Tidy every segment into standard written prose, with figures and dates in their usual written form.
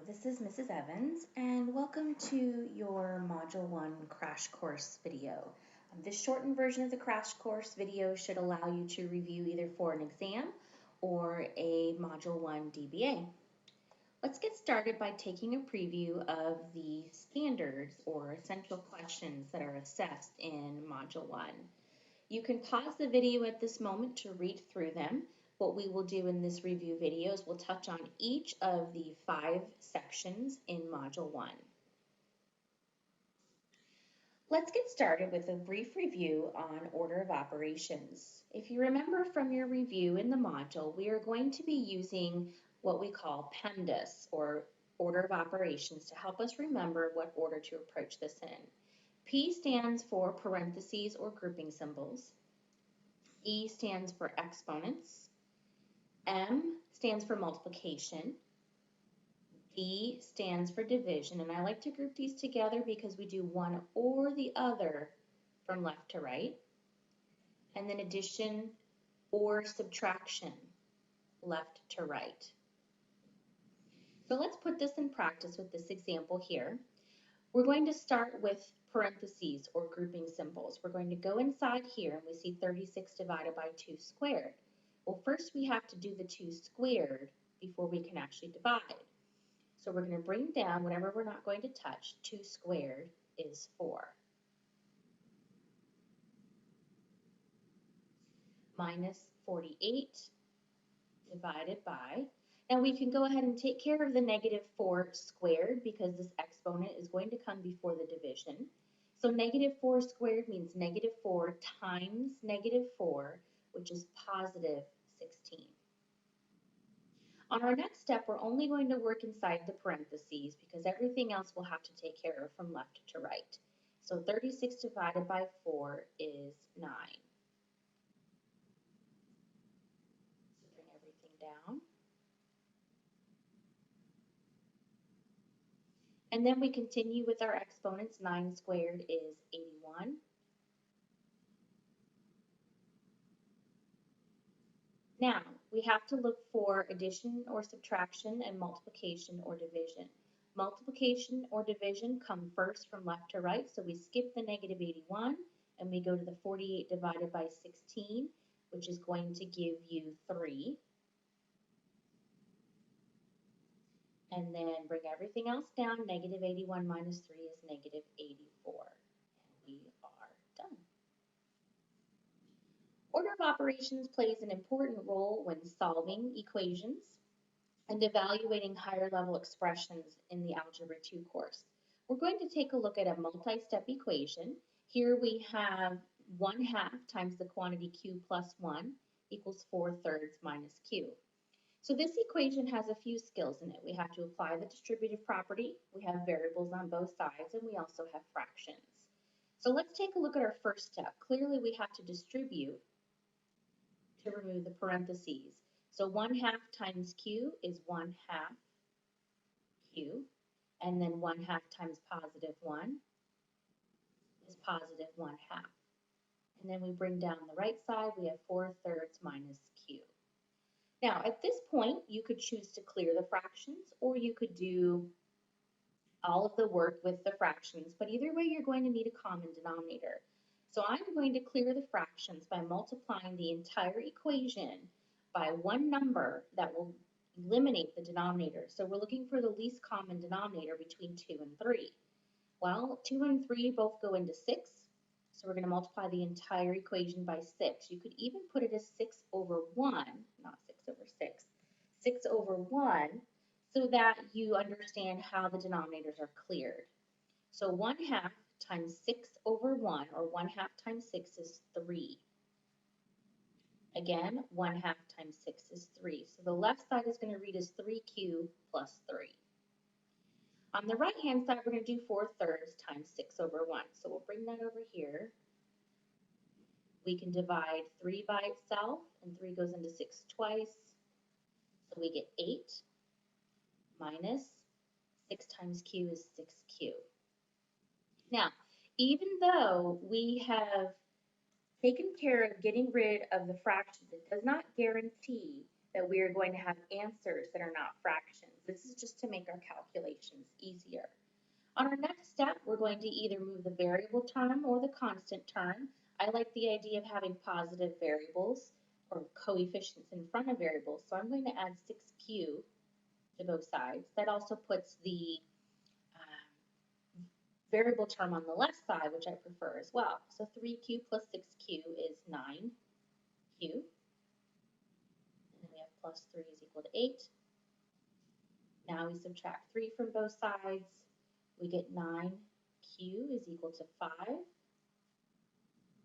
This is Mrs. Evans, and welcome to your Module 1 crash course video. This shortened version of the crash course video should allow you to review either for an exam or a Module 1 DBA. Let's get started by taking a preview of the standards or essential questions that are assessed in Module 1. You can pause the video at this moment to read through them. What we will do in this review video is we'll touch on each of the 5 sections in Module 1. Let's get started with a brief review on order of operations. If you remember from your review in the module, we are going to be using what we call PEMDAS, or order of operations, to help us remember what order to approach this in. P stands for parentheses or grouping symbols. E stands for exponents. M stands for multiplication. D stands for division, and I like to group these together because we do one or the other from left to right. And then addition or subtraction, left to right. So let's put this in practice with this example here. We're going to start with parentheses or grouping symbols. We're going to go inside here and we see 36 divided by 2 squared. Well, first we have to do the 2 squared before we can actually divide. So we're going to bring down whatever we're not going to touch. 2 squared is 4. Minus 48 divided by. Now we can go ahead and take care of the negative 4 squared because this exponent is going to come before the division. So negative 4 squared means negative 4 times negative 4, which is positive 16. On our next step, we're only going to work inside the parentheses because everything else we'll have to take care of from left to right. So 36 divided by 4 is 9. So bring everything down. And then we continue with our exponents. 9 squared is 81. Now, we have to look for addition or subtraction and multiplication or division. Multiplication or division come first from left to right, so we skip the negative 81 and we go to the 48 divided by 16, which is going to give you 3. And then bring everything else down. Negative 81 minus 3 is negative 84. And we are done. Order of operations plays an important role when solving equations and evaluating higher level expressions in the Algebra 2 course. We're going to take a look at a multi-step equation. Here we have 1/2 times the quantity q plus 1 equals 4/3 minus q. So this equation has a few skills in it. We have to apply the distributive property, we have variables on both sides, and we also have fractions. So let's take a look at our first step. Clearly we have to distribute to remove the parentheses. So 1/2 times q is 1/2 q, and then 1/2 times positive 1 is positive 1/2. And then we bring down the right side, we have 4/3 minus q. Now, at this point, you could choose to clear the fractions, or you could do all of the work with the fractions, but either way, you're going to need a common denominator. So I'm going to clear the fractions by multiplying the entire equation by one number that will eliminate the denominator. So we're looking for the least common denominator between 2 and 3. Well, 2 and 3 both go into 6. So we're going to multiply the entire equation by 6. You could even put it as 6 over 1, not 6 over 6, 6 over 1, so that you understand how the denominators are cleared. So 1/2 times 6 over 1, or 1/2 times 6 is 3. Again, 1/2 times 6 is 3. So the left side is going to read as 3q plus 3. On the right-hand side, we're going to do 4/3 times 6 over 1. So we'll bring that over here. We can divide 3 by itself, and 3 goes into 6 twice. So we get 8 minus 6 times q is 6q. Now, even though we have taken care of getting rid of the fractions, it does not guarantee that we are going to have answers that are not fractions. This is just to make our calculations easier. On our next step, we're going to either move the variable term or the constant term. I like the idea of having positive variables or coefficients in front of variables, so I'm going to add 6q to both sides. That also puts the variable term on the left side, which I prefer as well. So 3q plus 6q is 9q. And then we have plus 3 is equal to 8. Now we subtract 3 from both sides. We get 9q is equal to 5.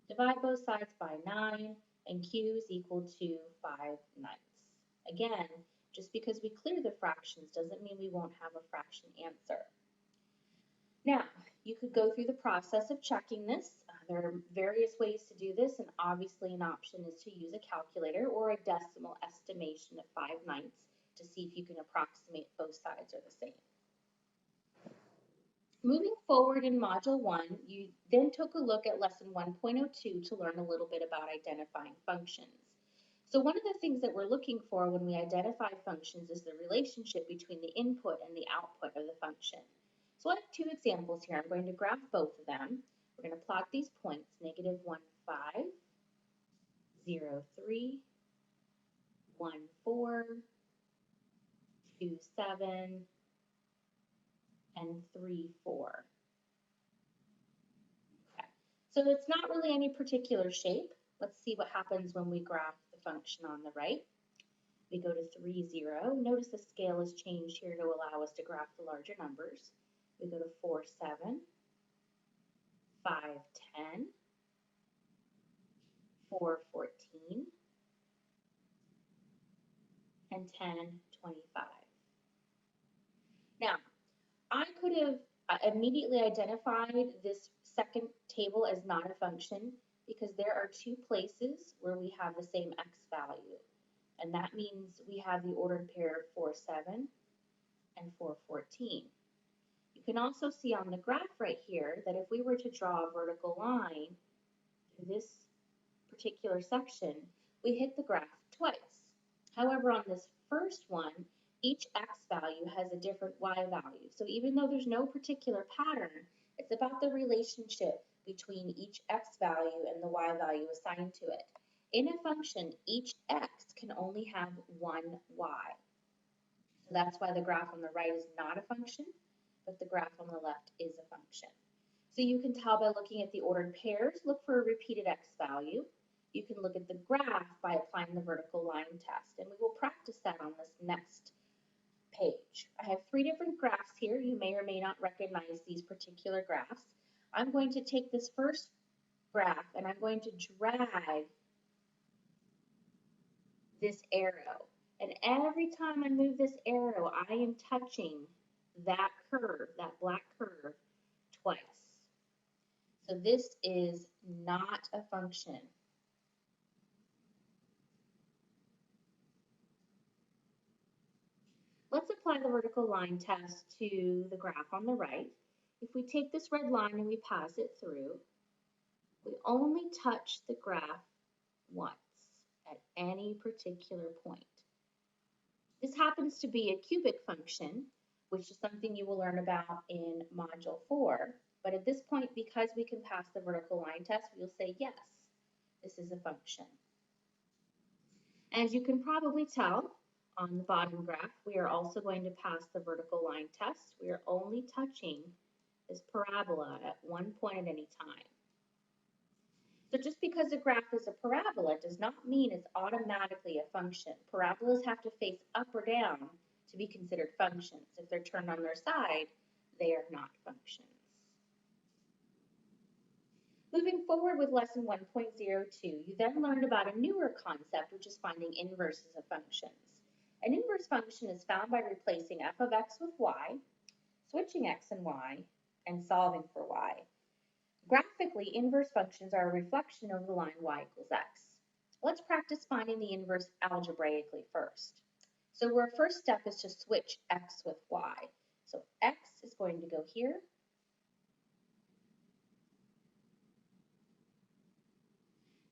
Divide both sides by 9, and q is equal to 5/9. Again, just because we clear the fractions doesn't mean we won't have a fraction answer. Now, you could go through the process of checking this. There are various ways to do this, and obviously an option is to use a calculator or a decimal estimation of 5/9 to see if you can approximate both sides are the same. Moving forward in Module 1, you then took a look at Lesson 1.02 to learn a little bit about identifying functions. So one of the things that we're looking for when we identify functions is the relationship between the input and the output of the function. So I have two examples here. I'm going to graph both of them. We're going to plot these points, negative 1, 5, 0, 3, 1, 4, 2, 7, and 3, 4. Okay. So it's not really any particular shape. Let's see what happens when we graph the function on the right. We go to 3, 0. Notice the scale has changed here to allow us to graph the larger numbers. We go to 4, 7, 5, 10, 4, 14, and 10, 25. Now, I could have immediately identified this second table as not a function because there are two places where we have the same x value. And that means we have the ordered pair of 4, 7 and 4, 14. You can also see on the graph right here that if we were to draw a vertical line through this particular section, we hit the graph twice. However, on this first one, each x value has a different y value. So even though there's no particular pattern, it's about the relationship between each x value and the y value assigned to it. In a function, each x can only have one y. So that's why the graph on the right is not a function, but the graph on the left is a function. So you can tell by looking at the ordered pairs, look for a repeated x value. You can look at the graph by applying the vertical line test, and we will practice that on this next page. I have three different graphs here. You may or may not recognize these particular graphs. I'm going to take this first graph and I'm going to drag this arrow. And every time I move this arrow, I am touching that curve, that black curve, twice. So this is not a function. Let's apply the vertical line test to the graph on the right. If we take this red line and we pass it through, we only touch the graph once at any particular point. This happens to be a cubic function, which is something you will learn about in Module 4. But at this point, because we can pass the vertical line test, we'll say, yes, this is a function. As you can probably tell, on the bottom graph, we are also going to pass the vertical line test. We are only touching this parabola at one point at any time. So just because a graph is a parabola does not mean it's automatically a function. Parabolas have to face up or down to be considered functions. If they're turned on their side, they are not functions. Moving forward with lesson 1.02, you then learned about a newer concept, which is finding inverses of functions. An inverse function is found by replacing f of x with y, switching x and y, and solving for y. Graphically, inverse functions are a reflection of the line y equals x. Let's practice finding the inverse algebraically first. So our first step is to switch x with y. So x is going to go here,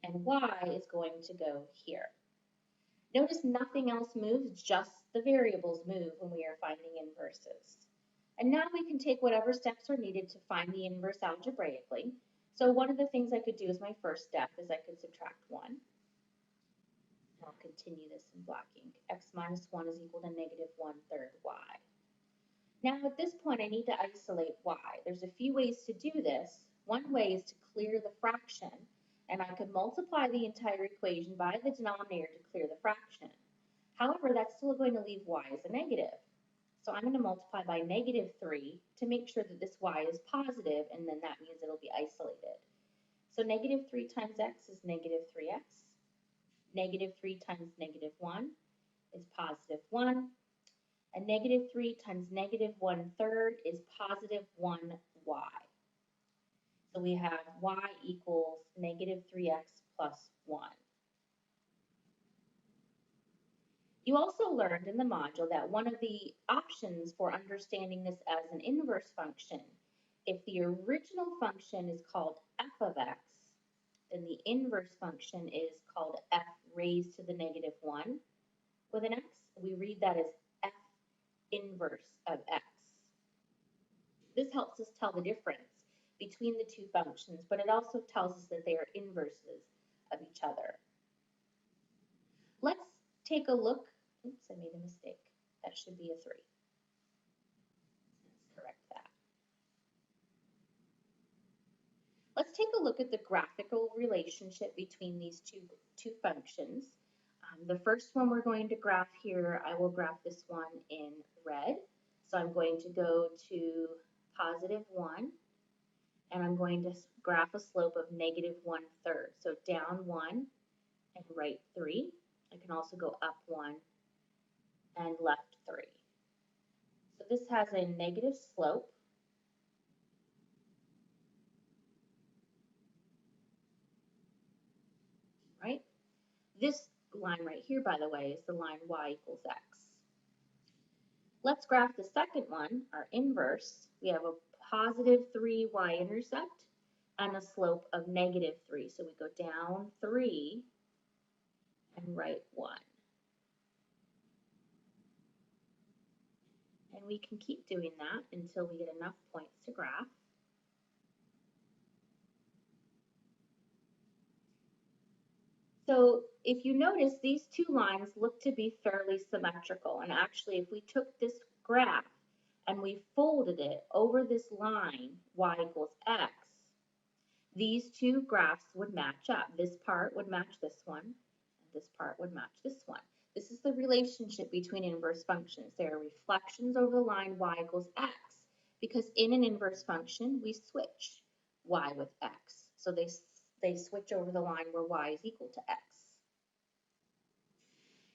and y is going to go here. Notice nothing else moves, just the variables move when we are finding inverses. And now we can take whatever steps are needed to find the inverse algebraically. So one of the things I could do as my first step is I could subtract 1. I'll continue this in black ink. X minus 1 is equal to negative 1/3 y. Now at this point I need to isolate y. There's a few ways to do this. One way is to clear the fraction, and I could multiply the entire equation by the denominator to clear the fraction. However, that's still going to leave y as a negative. So I'm going to multiply by negative 3 to make sure that this y is positive, and then that means it'll be isolated. So negative 3 times x is negative 3x. Negative 3 times negative 1 is positive 1. And negative 3 times negative 1/3 is positive 1y. So we have y equals negative 3x plus 1. You also learned in the module that one of the options for understanding this as an inverse function, if the original function is called f of x, then the inverse function is called f raised to the negative 1 with an x. We read that as f inverse of x. This helps us tell the difference between the two functions, but it also tells us that they are inverses of each other. Let's take a look. Oops, I made a mistake. That should be a 3. Let's correct that. Let's take a look at the graphical relationship between these two functions. The first one we're going to graph here, I will graph this one in red. So I'm going to go to positive 1, and I'm going to graph a slope of negative 1/3. So down 1 and right 3. I can also go up 1 and left 3. So this has a negative slope. Right? This line right here, by the way, is the line y equals x. Let's graph the second one, our inverse. We have a positive 3 y-intercept and a slope of negative 3. So we go down 3 and right 1. And we can keep doing that until we get enough points to graph. So if you notice, these two lines look to be fairly symmetrical. And actually, if we took this graph and we folded it over this line, y equals x, these two graphs would match up. This part would match this one, and this part would match this one. This is the relationship between inverse functions. They are reflections over the line y equals x, because in an inverse function, we switch y with x. So they switch over the line where y is equal to x.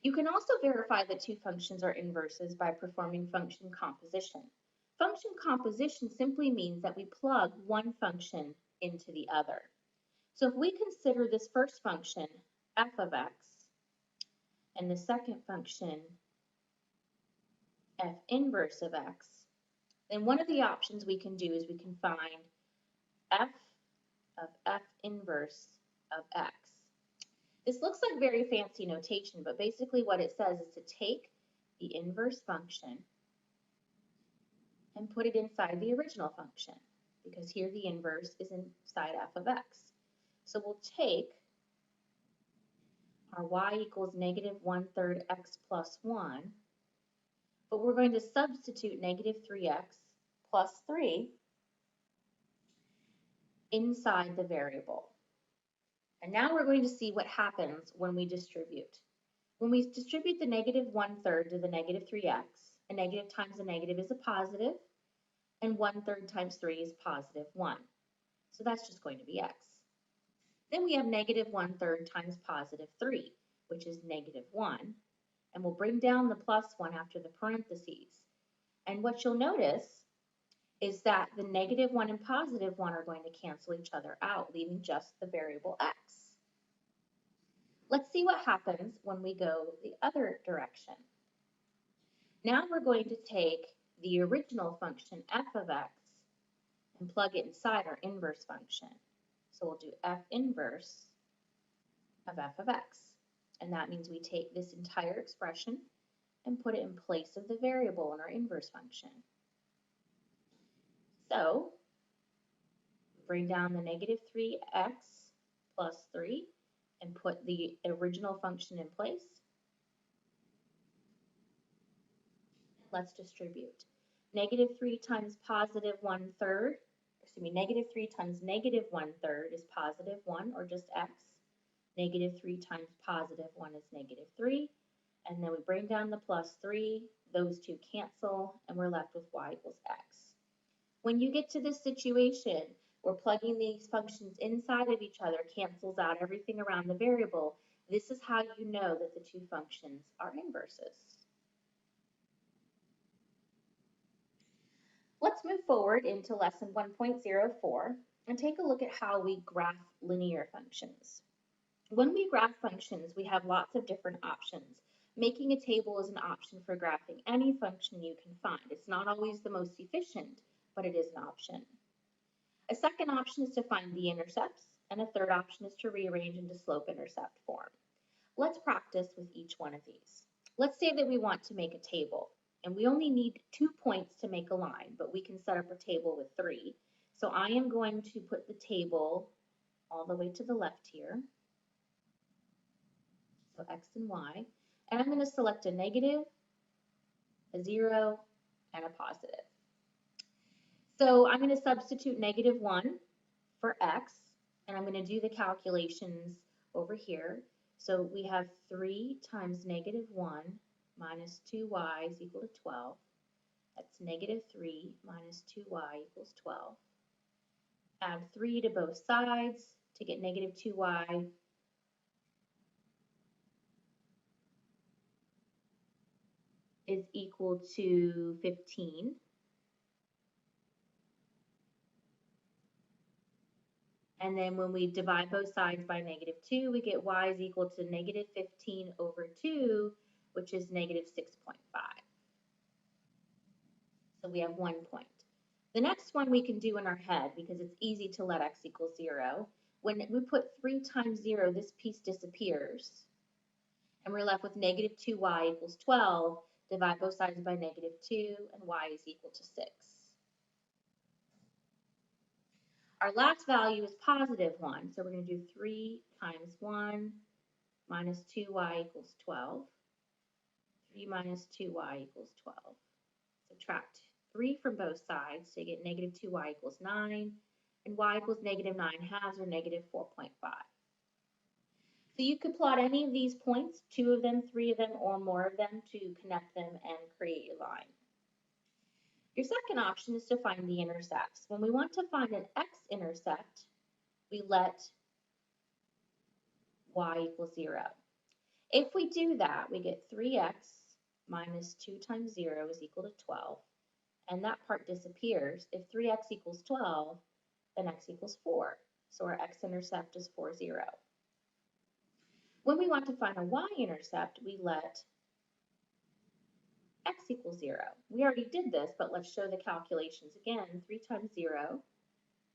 You can also verify that two functions are inverses by performing function composition. Function composition simply means that we plug one function into the other. So if we consider this first function f of x and the second function f inverse of x, then one of the options we can do is we can find f of f inverse of x. This looks like very fancy notation, but basically what it says is to take the inverse function and put it inside the original function, because here the inverse is inside f of x. So we'll take our y equals negative 1/3 x plus 1, but we're going to substitute negative 3x plus 3 inside the variable. And now we're going to see what happens when we distribute. When we distribute the negative 1/3 to the negative 3x, a negative times a negative is a positive, and 1/3 times 3 is positive 1. So that's just going to be x. Then we have negative 1/3 times positive 3, which is negative 1. And we'll bring down the plus 1 after the parentheses. And what you'll notice is that the negative 1 and positive 1 are going to cancel each other out, leaving just the variable x. Let's see what happens when we go the other direction. Now we're going to take the original function f of x and plug it inside our inverse function. So we'll do f inverse of f of x. And that means we take this entire expression and put it in place of the variable in our inverse function. So bring down the negative 3x plus 3 and put the original function in place. Let's distribute. Negative 3 times positive 1/3, negative 3 times negative 1/3 is positive 1, or just x. Negative 3 times positive 1 is negative 3. And then we bring down the plus 3, those two cancel, and we're left with y equals x. When you get to this situation where plugging these functions inside of each other cancels out everything around the variable, this is how you know that the two functions are inverses. Let's move forward into lesson 1.04 and take a look at how we graph linear functions. When we graph functions, we have lots of different options. Making a table is an option for graphing any function you can find. It's not always the most efficient, but it is an option. A second option is to find the intercepts, and a third option is to rearrange into slope-intercept form. Let's practice with each one of these. Let's say that we want to make a table, and we only need 2 points to make a line, but we can set up a table with 3. So I am going to put the table all the way to the left here, so x and y, and I'm going to select a negative, a 0, and a positive. So I'm going to substitute negative 1 for x, and I'm going to do the calculations over here. So we have 3 times negative 1 minus 2y is equal to 12. That's negative 3 minus 2y equals 12. Add 3 to both sides to get negative 2y. Is equal to 15. And then when we divide both sides by negative 2, we get y is equal to negative 15 over 2, which is negative 6.5. So we have 1 point. The next one we can do in our head because it's easy to let x equal 0. When we put 3 times 0, this piece disappears. And we're left with negative 2y equals 12. Divide both sides by negative 2, and y is equal to 6. Our last value is positive 1, so we're going to do 3 times 1 minus 2y equals 12. 3 minus 2y equals 12. Subtract 3 from both sides to get negative 2y equals 9, and y equals negative 9 halves, or negative 4.5. So you could plot any of these points, 2 of them, 3 of them, or more of them, to connect them and create your line. Your second option is to find the intercepts. When we want to find an x-intercept, we let y equals 0. If we do that, we get 3x minus 2 times 0 is equal to 12. And that part disappears. If 3x equals 12, then x equals 4. So our x-intercept is 4, 0. When we want to find a y-intercept, we let x equals 0. We already did this, but let's show the calculations again. 3 times 0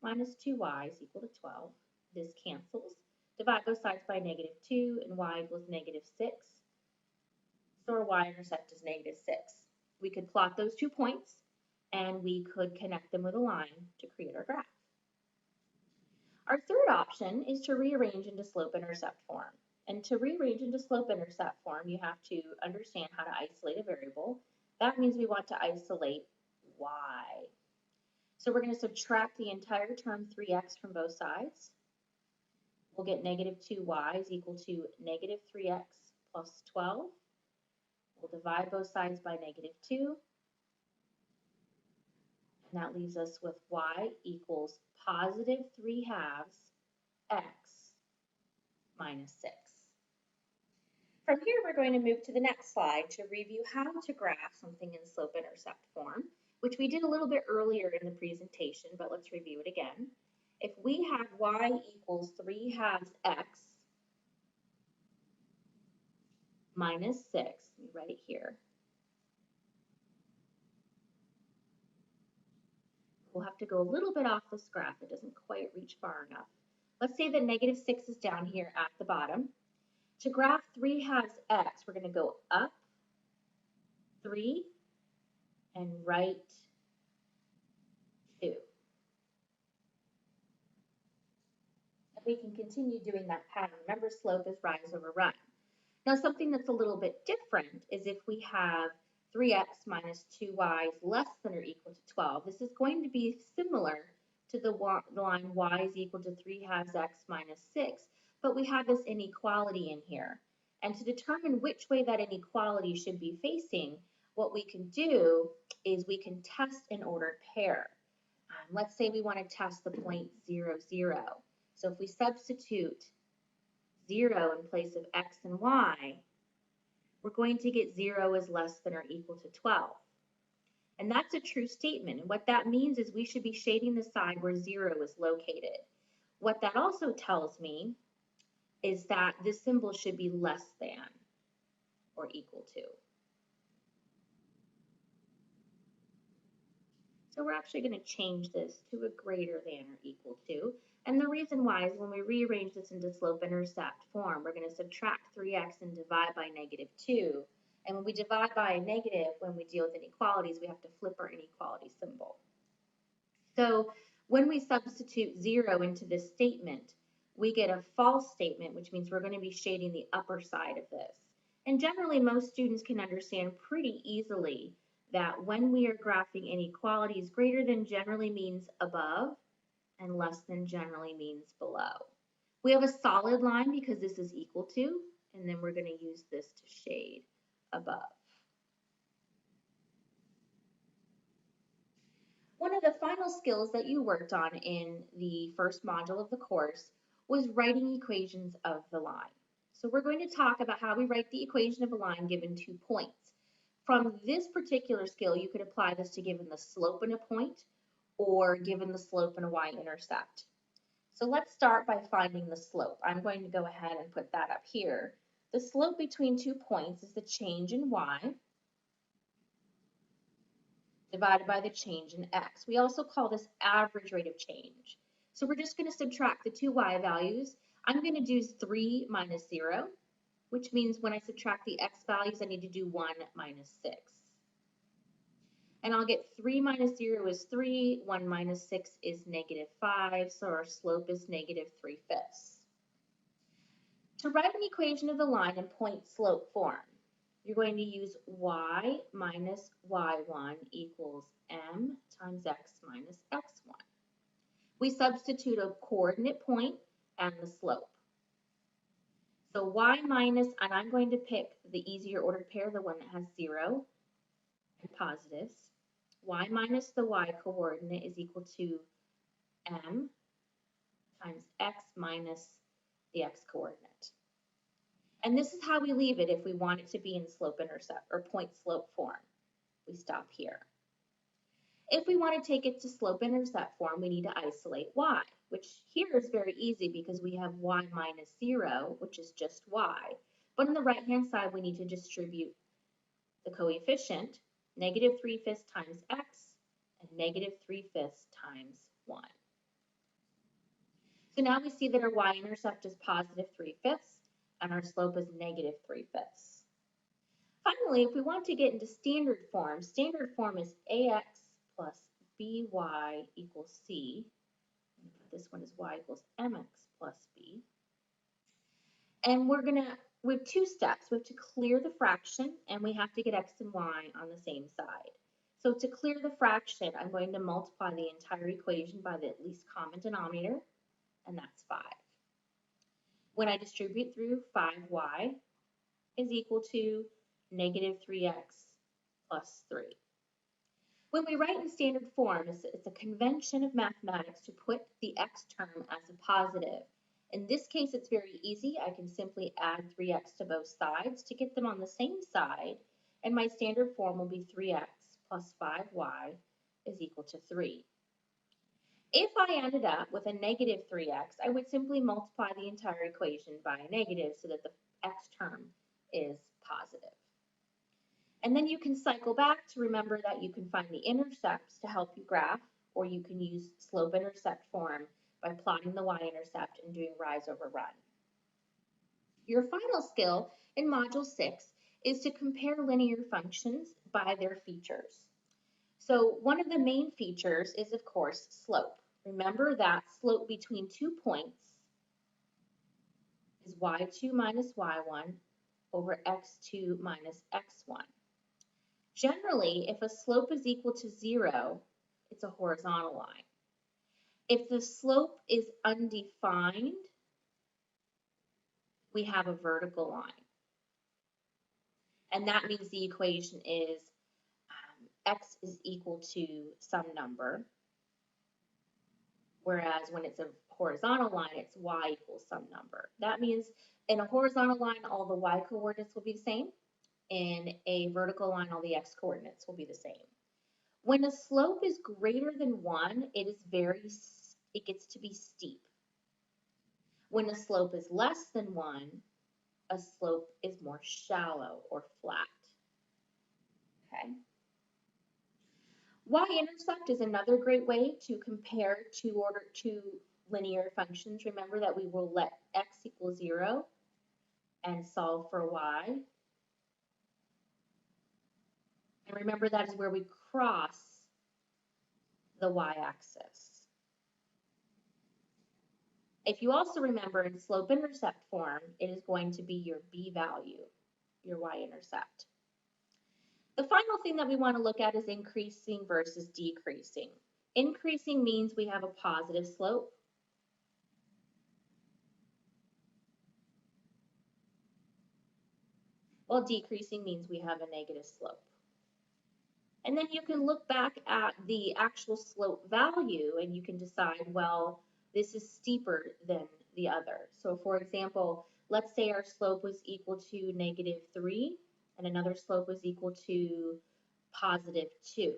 minus 2y is equal to 12. This cancels. Divide both sides by negative 2, and y equals negative 6. So our y-intercept is negative 6. We could plot those 2 points, and we could connect them with a line to create our graph. Our third option is to rearrange into slope-intercept form. And to rearrange into slope-intercept form, you have to understand how to isolate a variable. That means we want to isolate y. So we're going to subtract the entire term 3x from both sides. We'll get negative 2y is equal to negative 3x plus 12. We'll divide both sides by negative 2. And that leaves us with y equals positive 3 halves x minus 6. From here, we're going to move to the next slide to review how to graph something in slope-intercept form, which we did a little bit earlier in the presentation, but let's review it again. If we have y equals 3 halves x minus 6, let me write it here. We'll have to go a little bit off this graph. It doesn't quite reach far enough. Let's say that negative 6 is down here at the bottom. To graph 3 halves x, we're going to go up 3 and right 2. And we can continue doing that pattern. Remember, slope is rise over run. Now, something that's a little bit different is if we have 3x minus 2y is less than or equal to 12. This is going to be similar to the line y is equal to 3 halves x minus 6, but we have this inequality in here. And to determine which way that inequality should be facing, what we can do is we can test an ordered pair. Let's say we want to test the point 0, 0. So if we substitute 0 in place of x and y, we're going to get 0 is less than or equal to 12. And that's a true statement. And what that means is we should be shading the side where 0 is located. What that also tells me is that this symbol should be less than or equal to. So we're actually going to change this to a greater than or equal to. And the reason why is when we rearrange this into slope-intercept form, we're going to subtract 3x and divide by -2. And when we divide by a negative, when we deal with inequalities, we have to flip our inequality symbol. So when we substitute 0 into this statement, we get a false statement, which means we're going to be shading the upper side of this. And generally, most students can understand pretty easily that when we are graphing inequalities, greater than generally means above, and less than generally means below. We have a solid line because this is equal to, and then we're going to use this to shade above. One of the final skills that you worked on in the first module of the course was writing equations of the line. So we're going to talk about how we write the equation of a line given 2 points. From this particular skill, you could apply this to given the slope in a point or given the slope in a y-intercept. So let's start by finding the slope. I'm going to go ahead and put that up here. The slope between 2 points is the change in y divided by the change in x. We also call this average rate of change. So we're just going to subtract the two y values. I'm going to do 3 minus 0, which means when I subtract the x values, I need to do 1 minus 6. And I'll get 3 minus 0 is 3, 1 minus 6 is -5, so our slope is -3/5. To write an equation of the line in point-slope form, you're going to use y minus y1 equals m times x minus x1. We substitute a coordinate point and the slope. So y minus, and I'm going to pick the easier ordered pair, the one that has 0 and positives. Y minus the y coordinate is equal to m times x minus the x coordinate. And this is how we leave it if we want it to be in slope-intercept or point-slope form. We stop here. If we want to take it to slope-intercept form, we need to isolate y, which here is very easy because we have y minus 0, which is just y. But on the right-hand side, we need to distribute the coefficient, -3/5 times x and -3/5 times 1. So now we see that our y-intercept is +3/5 and our slope is -3/5. Finally, if we want to get into standard form is ax plus by equals c. This one is y equals mx plus b. And we have 2 steps. We have to clear the fraction, and we have to get x and y on the same side. So to clear the fraction, I'm going to multiply the entire equation by the least common denominator, and that's 5. When I distribute through, 5y is equal to -3x plus 3. When we write in standard form, it's a convention of mathematics to put the x term as a positive. In this case, it's very easy. I can simply add 3x to both sides to get them on the same side, and my standard form will be 3x plus 5y is equal to 3. If I ended up with a -3x, I would simply multiply the entire equation by a negative so that the x term is positive. And then you can cycle back to remember that you can find the intercepts to help you graph, or you can use slope-intercept form by plotting the y-intercept and doing rise over run. Your final skill in Module 6 is to compare linear functions by their features. So one of the main features is, of course, slope. Remember that slope between 2 points is y2 minus y1 over x2 minus x1. Generally, if a slope is equal to 0, it's a horizontal line. If the slope is undefined, we have a vertical line. And that means the equation is x is equal to some number, whereas when it's a horizontal line, it's y equals some number. That means in a horizontal line, all the y coordinates will be the same. In a vertical line, all the x coordinates will be the same. When a slope is greater than 1, it gets to be steep. When a slope is less than 1, a slope is more shallow or flat. Okay. Y-intercept is another great way to compare two linear functions. Remember that we will let x equal 0 and solve for y. And remember that is where we cross the y-axis. If you also remember in slope-intercept form, it is going to be your b value, your y-intercept. The final thing that we want to look at is increasing versus decreasing. Increasing means we have a positive slope. While decreasing means we have a negative slope. And then you can look back at the actual slope value and you can decide, well, this is steeper than the other. So for example, let's say our slope was equal to -3 and another slope was equal to +2.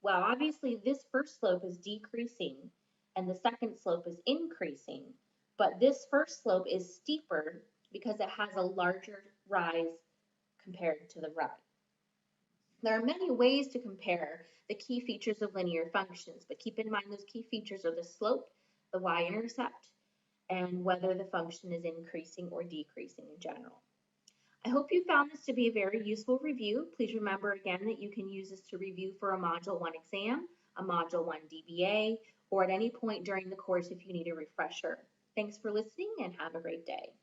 Well, obviously this first slope is decreasing and the second slope is increasing, but this first slope is steeper because it has a larger rise compared to the right. There are many ways to compare the key features of linear functions, but keep in mind those key features are the slope, the y-intercept, and whether the function is increasing or decreasing in general. I hope you found this to be a very useful review. Please remember again that you can use this to review for a Module 1 exam, a Module 1 DBA, or at any point during the course if you need a refresher. Thanks for listening and have a great day.